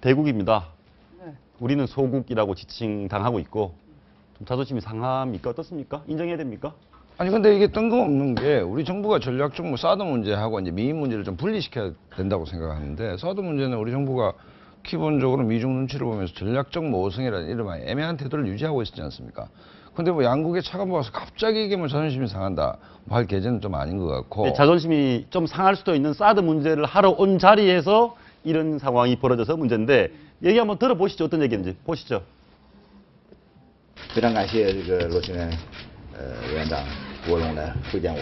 대국입니다. 네. 우리는 소국이라고 지칭당하고 있고 좀 자존심이 상합니까? 어떻습니까? 인정해야 됩니까? 아니 근데 이게 뜬금없는 게 우리 정부가 전략적 사드 문제하고 이제 미인 문제를 좀 분리시켜야 된다고 생각하는데 사드 문제는 우리 정부가 기본적으로 미중 눈치를 보면서 전략적 모성이라는 이런 애매한 태도를 유지하고 있지 않습니까? 근데 뭐 양국의 차관보 와서 갑자기 이게 뭐 자존심이 상한다 뭐 할 계제는 좀 아닌 것 같고. 네, 자존심이 좀 상할 수도 있는 사드 문제를 하러 온 자리에서 이런 상황이 벌어져서 문제인데 얘기 한번 들어보시죠. 어떤 얘기인지 보시죠. 非常感谢这个罗新任委员长国荣来会见我。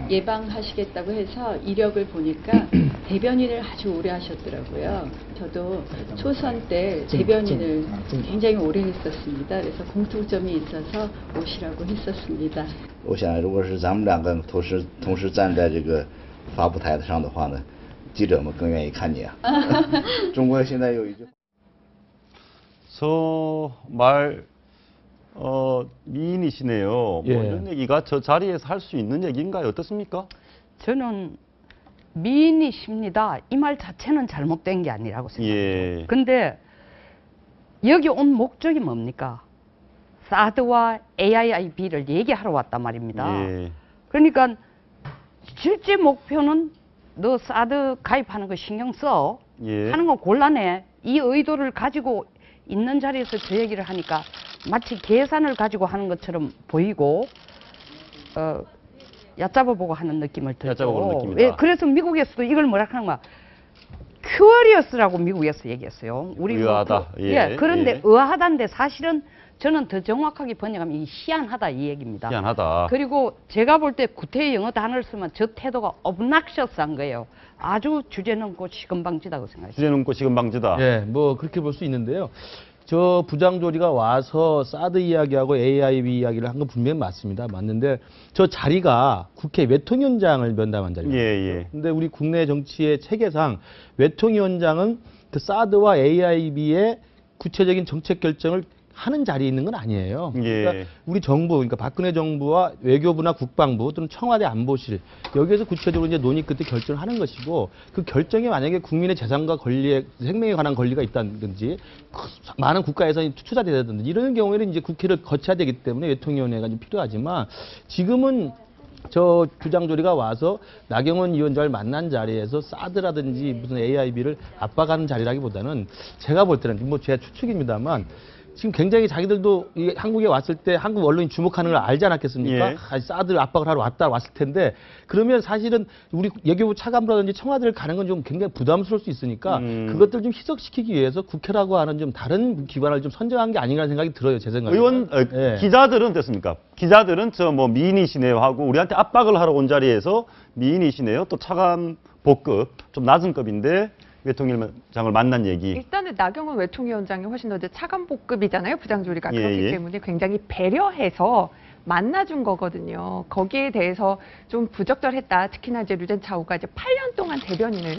예방하시겠다고 해서 이력을 보니까 대변인을 아주 오래 하셨더라고요. 저도 초선 때 대변인을 굉장히 오래 했었습니다. 그래서 공통점이 있어서 오시라고 했었습니다. 我想，如果是咱们两个同时站在这个发布台上的话呢，记者们更愿意看你啊。中国现在有一句。 미인이시네요. 예. 뭐 이런 얘기가 저 자리에서 할 수 있는 얘기인가요? 어떻습니까? 저는 미인이십니다. 이 말 자체는 잘못된 게 아니라고 생각해요. 예. 근데 여기 온 목적이 뭡니까? 사드와 AIIB를 얘기하러 왔단 말입니다. 예. 그러니까 실제 목표는 너 사드 가입하는 거 신경 써 예. 하는 건 곤란해. 이 의도를 가지고 있는 자리에서 저 얘기를 하니까 마치 계산을 가지고 하는 것처럼 보이고 얕잡아보고 하는 느낌을 들죠. 얕잡아보는 느낌이다. 예, 그래서 미국에서도 이걸 뭐라 하는 거야? 큐어리어스라고 미국에서 얘기했어요. 우리 의아하다. 예, 그런데 예. 의아하다인데 사실은 저는 더 정확하게 번역하면 이 희한하다 이 얘기입니다. 희한하다. 그리고 제가 볼 때 구태의 영어 단어를 쓰면 저 태도가 obnoxious한 거예요. 아주 주제넘고 시건방지다고 생각했어요. 주제넘고 시건방지다. 예, 뭐 그렇게 볼 수 있는데요. 저 부장조리가 와서 사드 이야기하고 AIB 이야기를 한 건 분명히 맞습니다. 맞는데 저 자리가 국회 외통위원장을 면담한 자리입니다. 예, 예. 근데 우리 국내 정치의 체계상 외통위원장은 그 사드와 AIB의 구체적인 정책 결정을 하는 자리에 있는 건 아니에요. 예. 그러니까 우리 정부, 그러니까 박근혜 정부와 외교부나 국방부 또는 청와대 안보실 여기에서 구체적으로 이제 논의 끝에 결정을 하는 것이고 그 결정에 만약에 국민의 재산과 권리에 생명에 관한 권리가 있다든지 많은 국가 예산이 투자되다든지 이런 경우에는 이제 국회를 거쳐야 되기 때문에 외통위원회가 좀 필요하지만 지금은 저 부장조리가 와서 나경원 위원장을 만난 자리에서 사드라든지 무슨 AIB를 압박하는 자리라기보다는 제가 볼 때는 뭐 제 추측입니다만 지금 굉장히 자기들도 이 한국에 왔을 때 한국 언론이 주목하는 걸 알지 않았겠습니까? 예. 사드 압박을 하러 왔을 텐데 그러면 사실은 우리 외교부 차관부라든지 청와대를 가는 건 좀 굉장히 부담스러울 수 있으니까 그것들 좀 희석시키기 위해서 국회라고 하는 좀 다른 기관을 좀 선정한 게 아닌가 생각이 들어요, 제 생각에. 예. 기자들은 어떻습니까? 기자들은 저 뭐 미인이시네요 하고 우리한테 압박을 하러 온 자리에서 미인이시네요. 또 차관 복급 좀 낮은 급인데 외통위원장을 만난 얘기. 일단은 나경원 외통위원장이 훨씬 더 이제 차관복급이잖아요. 부장조리가. 예, 그렇기 예. 때문에 굉장히 배려해서 만나준 거거든요. 거기에 대해서 좀 부적절했다. 특히나 이제 류젠 차우가 이제 8년 동안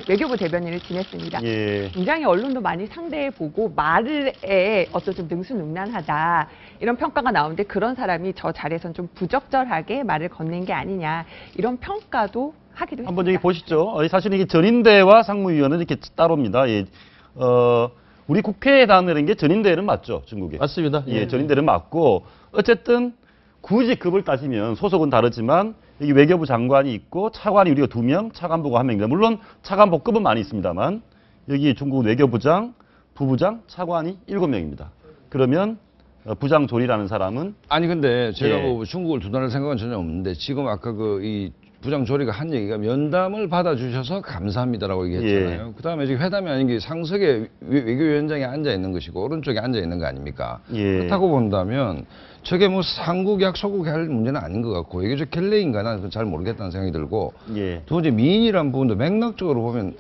외교부 대변인을 지냈습니다. 예. 굉장히 언론도 많이 상대해보고 말에 어떤 좀 능수능란하다 이런 평가가 나오는데 그런 사람이 저 자리에선 좀 부적절하게 말을 건넨 게 아니냐 이런 평가도 하기도 했습니다. 한번 여기 보시죠. 사실 이게 전인대와 상무위원은 이렇게 따로입니다. 예. 우리 국회에 다니는 게 전인대는 맞죠, 중국에? 맞습니다. 예, 전인대는 맞고 어쨌든 굳이 급을 따지면 소속은 다르지만 여기 외교부 장관이 있고 차관이 우리가 2명, 차관부가 1명입니다. 물론 차관복급은 많이 있습니다만 여기 중국 외교부장, 부부장, 차관이 7명입니다. 그러면 부장조리라는 사람은 아니 근데 제가 예. 뭐 중국을 두둔할 생각은 전혀 없는데 지금 아까 이 부장조리가 한 얘기가 면담을 받아주셔서 감사합니다라고 얘기했잖아요. 예. 그다음에 지금 회담이 아닌 게 상석에 외교위원장이 앉아 있는 것이고 오른쪽에 앉아 있는 거 아닙니까? 예. 그렇다고 본다면 저게 뭐 상국약 소국이 할 문제는 아닌 것 같고 외교적 결례인가 나는 잘 모르겠다는 생각이 들고 예. 두 번째 미인이라는 부분도 맥락적으로 보면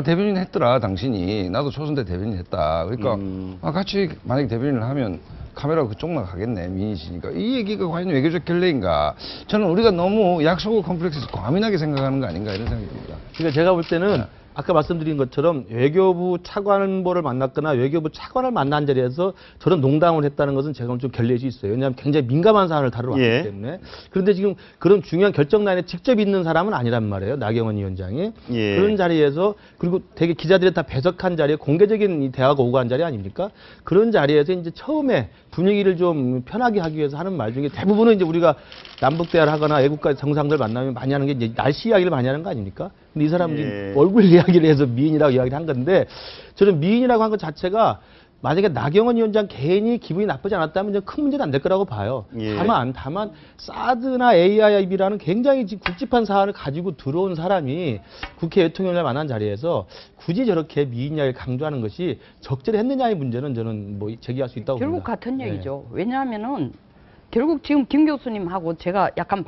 대변인 했더라 당신이 나도 초선 때 대변인 했다. 그러니까 같이 만약에 대변인을 하면 카메라가 그쪽만 가겠네, 미인이시니까. 이 얘기가 과연 외교적 결례인가? 저는 우리가 너무 약속을 컴플렉스에서 과민하게 생각하는 거 아닌가 이런 생각이 듭니다. 그러니까 제가 볼 때는 아까 말씀드린 것처럼 외교부 차관보를 만났거나 외교부 차관을 만난 자리에서 저런 농담을 했다는 것은 제가 좀 결례시 있어요. 왜냐하면 굉장히 민감한 사안을 다루러 왔기 예. 때문에. 그런데 지금 그런 중요한 결정 라인에 직접 있는 사람은 아니란 말이에요. 나경원 위원장이. 예. 그런 자리에서 그리고 되게 기자들이 다 배석한 자리에 공개적인 이 대화가 오고 간 자리 아닙니까? 그런 자리에서 이제 처음에 분위기를 좀 편하게 하기 위해서 하는 말 중에 대부분은 이제 우리가 남북 대화를 하거나 애국가 정상들 만나면 많이 하는 게 이제 날씨 이야기를 많이 하는 거 아닙니까? 근데 이 사람들이 예. 얼굴 이야기를 해서 미인이라고 이야기를 한 건데 저는 미인이라고 한 것 자체가 만약에 나경원 위원장 개인이 기분이 나쁘지 않았다면 이제 큰 문제는 안 될 거라고 봐요. 예. 다만 사드나 AIIB라는 굉장히 지금 굵직한 사안을 가지고 들어온 사람이 국회 대통령을 만난 자리에서 굳이 저렇게 미인 이야기를 강조하는 것이 적절했느냐의 문제는 저는 뭐 제기할 수 있다고 결국 봅니다. 같은 네. 얘기죠. 왜냐하면은 결국 지금 김 교수님하고 제가 약간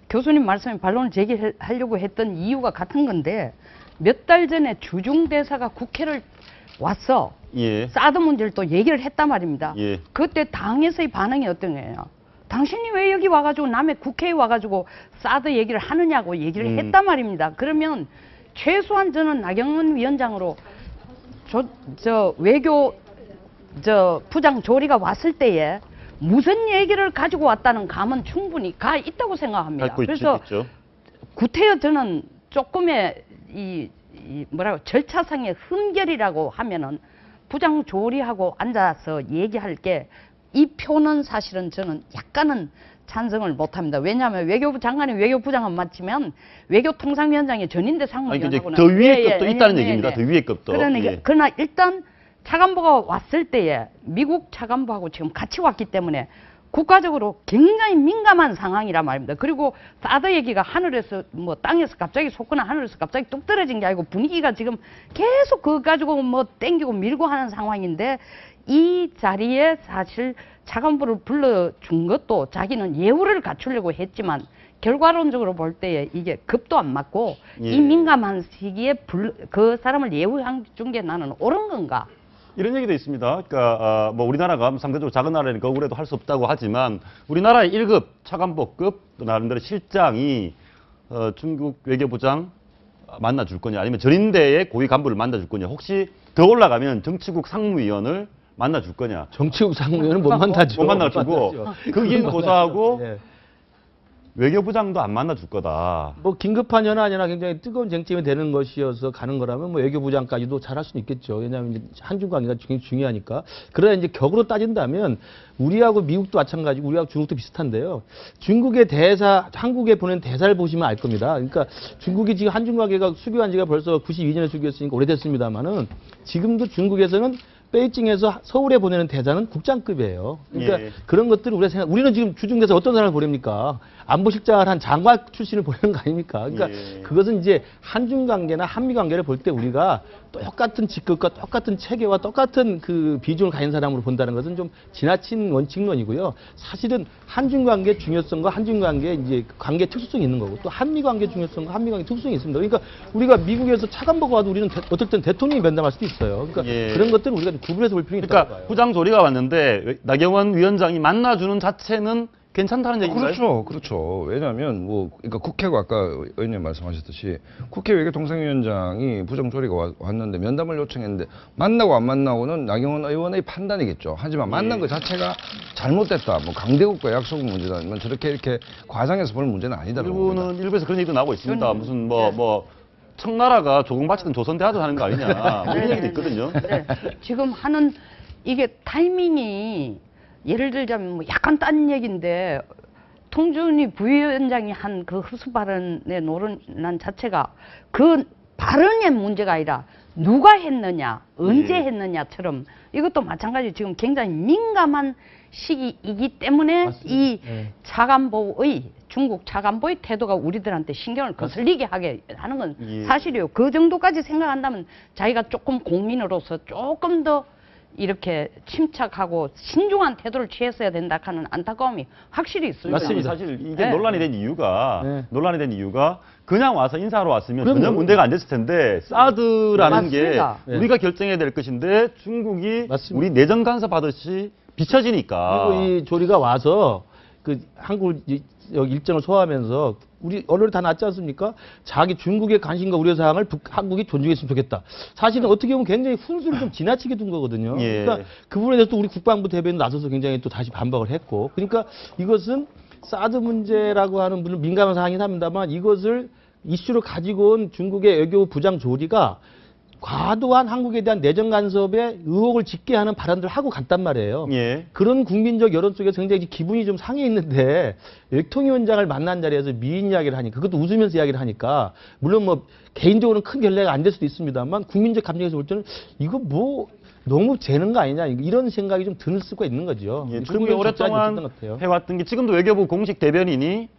교수님 말씀에 반론을 제기하려고 했던 이유가 같은 건데 몇 달 전에 주중 대사가 국회를 왔어. 예. 사드 문제를 또 얘기를 했단 말입니다. 예. 그때 당에서의 반응이 어떤 거예요? 당신이 왜 여기 와가지고 남의 국회에 와가지고 사드 얘기를 하느냐고 얘기를 했단 말입니다. 그러면 최소한 저는 나경원 위원장으로 외교 부장 조리가 왔을 때에 무슨 얘기를 가지고 왔다는 감은 충분히 가 있다고 생각합니다. 갖고 그래서 있죠. 구태여 저는 조금의 절차상의 흠결이라고 하면은 부장 조리하고 앉아서 얘기할 게 이 표는 사실은 저는 약간은 찬성을 못합니다. 왜냐하면 외교부 장관이 외교부장은 맞지만 외교통상위원장이 전인대 아니, 상무위원하고는 더 위의 급도 있다는 얘기입니다. 더 위의 급도. 그러니까 예. 그러나 일단 차관보가 왔을 때에 미국 차관보하고 지금 같이 왔기 때문에 국가적으로 굉장히 민감한 상황이란 말입니다. 그리고 사드 얘기가 하늘에서 뭐 땅에서 갑자기 솟거나 하늘에서 갑자기 뚝 떨어진 게 아니고 분위기가 지금 계속 그거 가지고 뭐 땡기고 밀고 하는 상황인데 이 자리에 사실 차관보를 불러준 것도 자기는 예우를 갖추려고 했지만 결과론적으로 볼 때에 이게 급도 안 맞고 예. 이 민감한 시기에 그 사람을 예우한 게 나는 옳은 건가? 이런 얘기도 있습니다. 그러니까 뭐 우리나라가 상대적으로 작은 나라니까 억울해도 할 수 없다고 하지만 우리나라의 1급 차관보급 또 나름대로 실장이 중국 외교부장 만나줄 거냐 아니면 전인대의 고위 간부를 만나줄 거냐 혹시 더 올라가면 정치국 상무위원을 만나줄 거냐. 정치국 상무위원은 못 만나죠. 못 만나주고 거긴 고사하고 예. 외교부장도 안 만나줄 거다. 뭐 긴급한 현안 아니라 굉장히 뜨거운 쟁점이 되는 것이어서 가는 거라면 뭐 외교부장까지도 잘할 수는 있겠죠. 왜냐하면 이제 한중 관계가 굉장히 중요하니까. 그러나 이제 격으로 따진다면 우리하고 미국도 마찬가지고 우리하고 중국도 비슷한데요. 중국의 대사, 한국에 보낸 대사를 보시면 알 겁니다. 그러니까 중국이 지금 한중 관계가 수교한 지가 벌써 92년에 수교했으니까 오래됐습니다만은 지금도 중국에서는 베이징에서 서울에 보내는 대사는 국장급이에요. 그러니까 예. 그런 것들을 우리는 지금 주중대사 어떤 사람을 보냅니까? 안보실장을 한 장관 출신을 보내는 거 아닙니까? 그러니까 예. 그것은 이제 한중 관계나 한미 관계를 볼 때 우리가 똑같은 직급과 똑같은 체계와 똑같은 그 비중을 가진 사람으로 본다는 것은 좀 지나친 원칙론이고요. 사실은 한중 관계 중요성과 한중 관계 이제 관계 특수성이 있는 거고 또 한미 관계 중요성과 한미 관계 특수성이 있습니다. 그러니까 우리가 미국에서 차관보고 와도 우리는 어떨 땐 대통령이 면담할 수도 있어요. 그러니까 예. 그런 것들은 우리가 구분해서 볼 필요가 있다고 그러니까 봐요. 부장 조리가 왔는데 나경원 위원장이 만나주는 자체는 괜찮다는 얘기인가요? 그렇죠. 왜냐하면 뭐 그러니까 국회가 아까 의원님 말씀하셨듯이 국회 외교통상위원장이 부장 조리가 왔는데 면담을 요청했는데 만나고 안 만나고는 나경원 의원의 판단이겠죠. 하지만 만난 것 자체가 잘못됐다. 뭐 강대국과 약속은 문제다. 아니면 저렇게 이렇게 과장해서 볼 문제는 아니다라고 봅니다. 일부에서 그런 얘기도 나오고 있습니다. 무슨 청나라가 조공바치던 조선대하던 하는 거 아니냐. 뭐 이런 얘기도 있거든요. 네. 지금 하는 이게 타이밍이 예를 들자면 뭐 약간 딴 얘기인데 통준희 부위원장이 한 그 흡수 발언의 논란 자체가 그 발언의 문제가 아니라 누가 했느냐, 언제 했느냐처럼 이것도 마찬가지 지금 굉장히 민감한 시기이기 때문에 맞습니다. 이 네. 차관보의 중국 차관보의 태도가 우리들한테 신경을 거슬리게 하게 하는 건 예. 사실이에요. 그 정도까지 생각한다면 자기가 조금 공민으로서 조금 더 이렇게 침착하고 신중한 태도를 취했어야 된다 하는 안타까움이 확실히 있습니다. 맞습니다. 사실 이게 네. 논란이 된 이유가 그냥 와서 인사하러 왔으면 그럼요. 전혀 문제가 안 됐을 텐데 사드라는 게 맞습니다. 우리가 결정해야 될 것인데 중국이 맞습니다. 우리 내정 간섭 하듯이 비춰지니까 그리고 이 조리가 와서 그 한국 여기 일정을 소화하면서 우리 언론에 다 났지 않습니까? 자기 중국의 관심과 우려 사항을 한국이 존중했으면 좋겠다. 사실은 어떻게 보면 굉장히 훈수를 좀 지나치게 둔 거거든요. 예. 그러니까 그 부분에 대해서 또 우리 국방부 대변인 나서서 굉장히 또 다시 반박을 했고, 그러니까 이것은 사드 문제라고 하는 물론 민감한 사항이긴 합니다만 이것을 이슈로 가지고 온 중국의 외교부 부장 조리가 과도한 한국에 대한 내정 간섭에 의혹을 짓게 하는 발언들을 하고 갔단 말이에요. 예. 그런 국민적 여론 속에서 굉장히 기분이 좀 상해 있는데 외통위원장을 만난 자리에서 미인 이야기를 하니까, 그것도 웃으면서 이야기를 하니까, 물론 뭐 개인적으로는 큰 결례가 안 될 수도 있습니다만 국민적 감정에서 볼 때는 이거 뭐 너무 재는 거 아니냐, 이런 생각이 좀 들 수가 있는 거죠. 예, 그런 중국이 건 적절하지 오랫동안 못했던 것 같아요. 해왔던 해왔던 게 지금도 외교부 공식 대변인이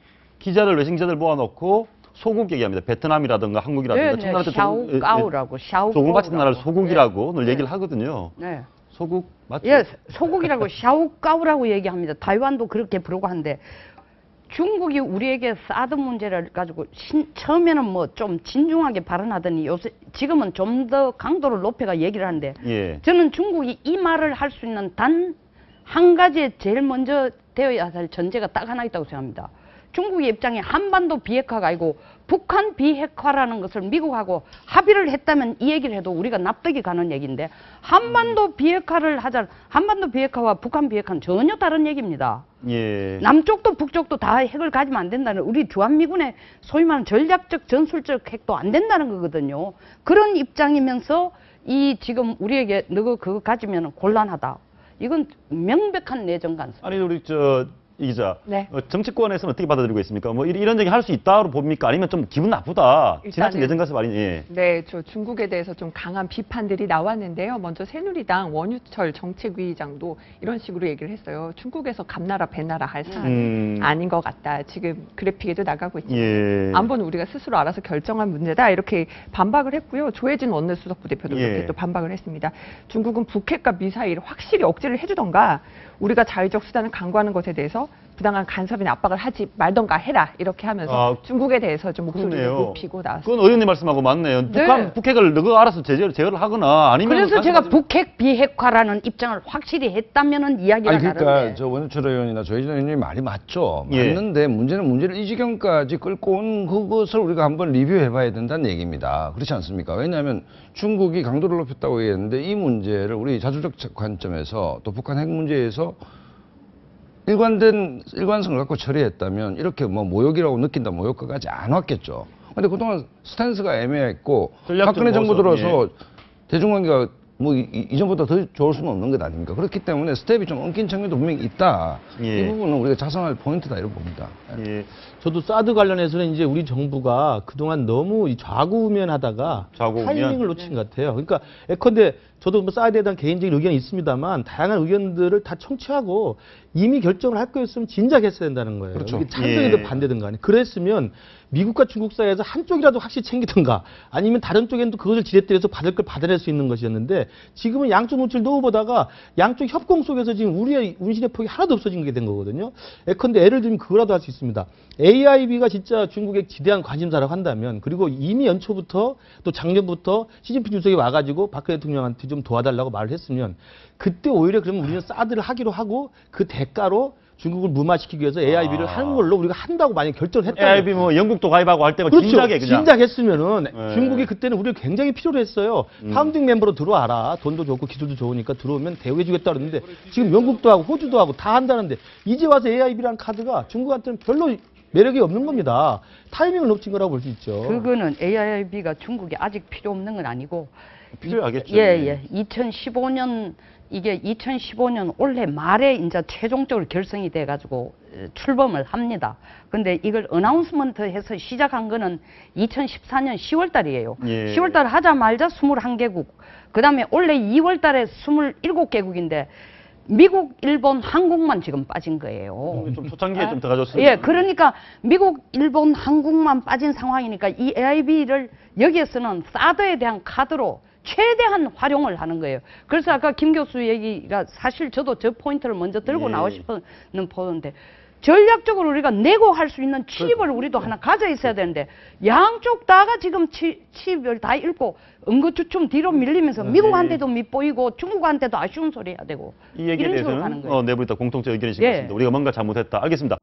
외신 기자들 모아놓고 소국 얘기합니다. 베트남이라든가 한국이라든가 네, 네. 샤오까오라고, 조금 같은 나라를 샤오까오라고. 소국이라고 늘 네. 얘기를 하거든요. 네. 소국 맞죠? 예, 소국이라고 샤오까오라고 얘기합니다. 타이완도 그렇게 부르고 하는데 중국이 우리에게 사드 문제를 가지고 처음에는 뭐 좀 진중하게 발언하더니 요새 지금은 좀 더 강도를 높여가 얘기를 하는데 예. 저는 중국이 이 말을 할 수 있는 단 한 가지에 제일 먼저 되어야 할 전제가 딱 하나 있다고 생각합니다. 중국의 입장에 한반도 비핵화가 아니고 북한 비핵화라는 것을 미국하고 합의를 했다면 이 얘기를 해도 우리가 납득이 가는 얘기인데, 한반도 비핵화를 하자, 한반도 비핵화와 북한 비핵화는 전혀 다른 얘기입니다. 예. 남쪽도 북쪽도 다 핵을 가지면 안 된다는, 우리 주한미군의 소위 말하는 전략적 전술적 핵도 안 된다는 거거든요. 그런 입장이면서 이 지금 우리에게 너가 그거 가지면 곤란하다. 이건 명백한 내정 간섭. 아니 우리 이 기자, 네. 정치권에서는 어떻게 받아들이고 있습니까? 뭐 이런 얘기 할 수 있다고 봅니까? 아니면 좀 기분 나쁘다, 지나친 일단은- 내정 간섭 아니니? 예. 네, 저 중국에 대해서 좀 강한 비판들이 나왔는데요. 먼저 새누리당 원유철 정책위의장도 이런 식으로 얘기를 했어요. 중국에서 감나라 배나라 할 사안은 아닌 것 같다. 지금 그래픽에도 나가고 있죠. 예. 안보는 우리가 스스로 알아서 결정한 문제다. 이렇게 반박을 했고요. 조혜진 원내수석 부대표도 예. 이렇게 또 반박을 했습니다. 중국은 북핵과 미사일 확실히 억제를 해주던가 우리가 자위적 수단을 강구하는 것에 대해서 부당한 간섭이나 압박을 하지 말던가 해라. 이렇게 하면서 중국에 대해서 좀 목소리를 그러네요. 높이고 나왔습니다. 그건 의원님 말씀하고 맞네요. 네. 북핵을 너가 알아서 제어를 하거나 아니면 그래서 제가 북핵 비핵화라는 입장을 확실히 했다면은 이야기가 아니 그러니까 다른데. 저 원유철 의원이나 조혜진 의원님이 말이 맞죠. 예. 맞는데 문제는 문제를 이 지경까지 끌고 온 그것을 우리가 한번 리뷰해봐야 된다는 얘기입니다. 그렇지 않습니까? 왜냐하면 중국이 강도를 높였다고 얘기했는데 이 문제를 우리 자주적 관점에서 또 북한 핵 문제에서 일관성을 갖고 처리했다면 이렇게 뭐 모욕이라고 느낀다 모욕까지 안 왔겠죠. 근데 그동안 스탠스가 애매했고 전략적 박근혜 정부 모습, 들어서 대중관계가 뭐 이전보다 더 좋을 수는 없는 것 아닙니까? 그렇기 때문에 스텝이 좀 엉킨 측면도 분명히 있다. 예. 이 부분은 우리가 자성할 포인트다 이렇게 봅니다. 예. 저도 사드 관련해서는 이제 우리 정부가 그동안 너무 좌고우면하다가 좌고우면? 타이밍을 놓친 것 같아요. 그러니까 예컨대 저도 뭐 사드에 대한 개인적인 의견이 있습니다만 다양한 의견들을 다 청취하고 이미 결정을 할 거였으면 진작 했어야 된다는 거예요. 그렇죠. 이게 찬성이든 예. 반대든 간에. 그랬으면 미국과 중국 사이에서 한쪽이라도 확실히 챙기든가 아니면 다른 쪽에는 또 그것을 지렛대에서 받을 걸 받아낼 수 있는 것이었는데 지금은 양쪽 눈치를 놓아보다가 양쪽 협공 속에서 지금 우리의 운신의 폭이 하나도 없어진 게 된 거거든요. 예컨대 예를 들면 그거라도 할 수 있습니다. AIB가 진짜 중국의 지대한 관심사라고 한다면, 그리고 이미 연초부터 또 작년부터 시진핑 주석이 와가지고 박근혜 대통령한테 좀 도와달라고 말을 했으면 그때 오히려 그러면 우리는 사드를 하기로 하고 그 대가로 중국을 무마시키기 위해서 AIB를 하는 걸로 우리가 한다고 만약 결정을 했다면 AIB 뭐 영국도 가입하고 할 때가 그렇죠. 진작에 그냥. 진작 했으면은 네. 중국이 그때는 우리를 굉장히 필요로 했어요. 파운딩 멤버로 들어와라. 돈도 좋고 기술도 좋으니까 들어오면 대우해주겠다 그러는데 지금 영국도 하고 호주도 하고 다 한다는데 이제 와서 AIB라는 카드가 중국한테는 별로 매력이 없는 겁니다. 타이밍을 놓친 거라고 볼 수 있죠. 그거는 AIB가 중국에 아직 필요 없는 건 아니고 필요하겠죠. 예. 2015년 이게 2015년 올해 말에 이제 최종적으로 결성이 돼 가지고 출범을 합니다. 근데 이걸 어나운스먼트 해서 시작한 거는 2014년 10월 달이에요. 예. 10월 달 하자마자 21개국. 그다음에 올해 2월 달에 27개국인데 미국, 일본, 한국만 지금 빠진 거예요. 좀 초창기에 좀 들어가줬습니다. 예, 그러니까 미국, 일본, 한국만 빠진 상황이니까 이 AIB를 여기에서는 사드에 대한 카드로 최대한 활용을 하는 거예요. 그래서 아까 김 교수 얘기가 사실 저도 저 포인트를 먼저 들고 예. 나오고 싶은 보는데 전략적으로 우리가 내고 할 수 있는 칩을 우리도 하나 가져 있어야 되는데 양쪽 다가 지금 칩을 다 잃고 응급주춤 뒤로 밀리면서 미국한테도 밉보이고 중국한테도 아쉬운 소리 해야 되고 이 얘기에 이런 식으로 대해서는 가는 거예요. 내부에 다 공통적 의견이 예. 있습니다. 우리가 뭔가 잘못했다. 알겠습니다.